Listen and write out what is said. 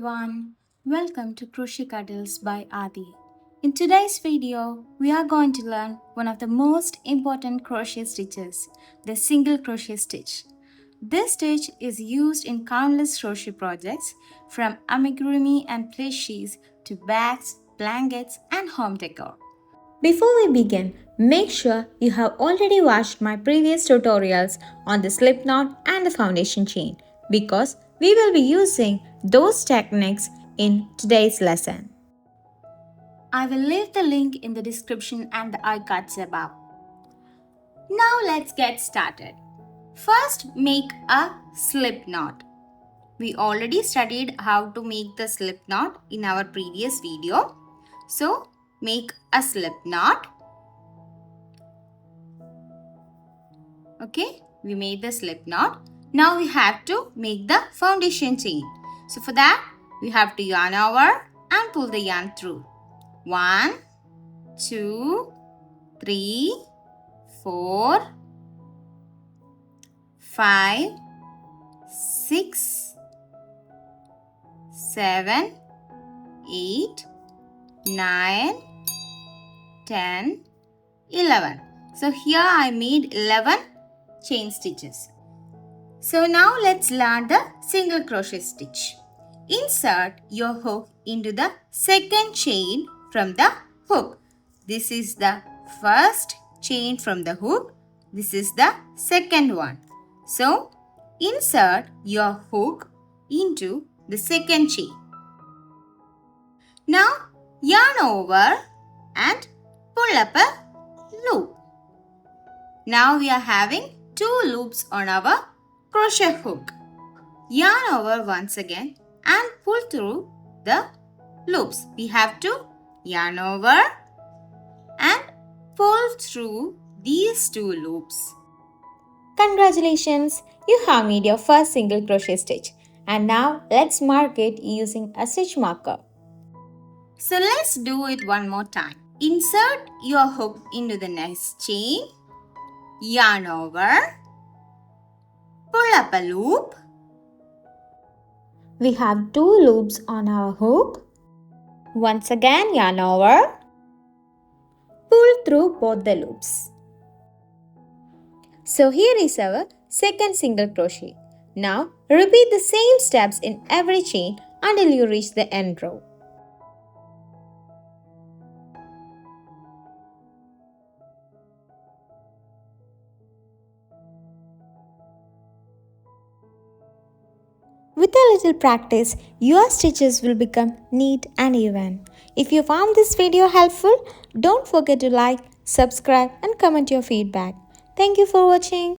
everyone, welcome to Crochet Cuddles by Adi. In today's video, we are going to learn one of the most important crochet stitches, the single crochet stitch. This stitch is used in countless crochet projects from amigurumi and plushies to bags, blankets and home decor. Before we begin, make sure you have already watched my previous tutorials on the slip knot and the foundation chain because we will be using those techniques in today's lesson. I will leave the link in the description and the iCards above. Now let's get started. First, make a slip knot. We already studied how to make the slip knot in our previous video. So, make a slip knot. Okay, we made the slip knot. Now we have to make the foundation chain. So for that, we have to yarn over and pull the yarn through. 1, 2, 3, 4, 5, 6, 7, 8, 9, 10, 11. So here I made 11 chain stitches. So now let's learn the single crochet stitch. Insert your hook into the second chain from the hook. This is the first chain from the hook. This is the second one. So insert your hook into the second chain. Now yarn over and pull up a loop. Now we are having 2 loops on our crochet hook. Yarn over once again and pull through the loops. We have to yarn over and pull through these 2 loops. Congratulations! You have made your first single crochet stitch. And now let's mark it using a stitch marker. So let's do it one more time. Insert your hook into the next chain. Yarn over. Pull up a loop. We have 2 loops on our hook. Once again, yarn over. Pull through both the loops. So here is our second single crochet. Now repeat the same steps in every chain until you reach the end row. With a little practice, your stitches will become neat and even. If you found this video helpful, don't forget to like, subscribe and comment your feedback. Thank you for watching.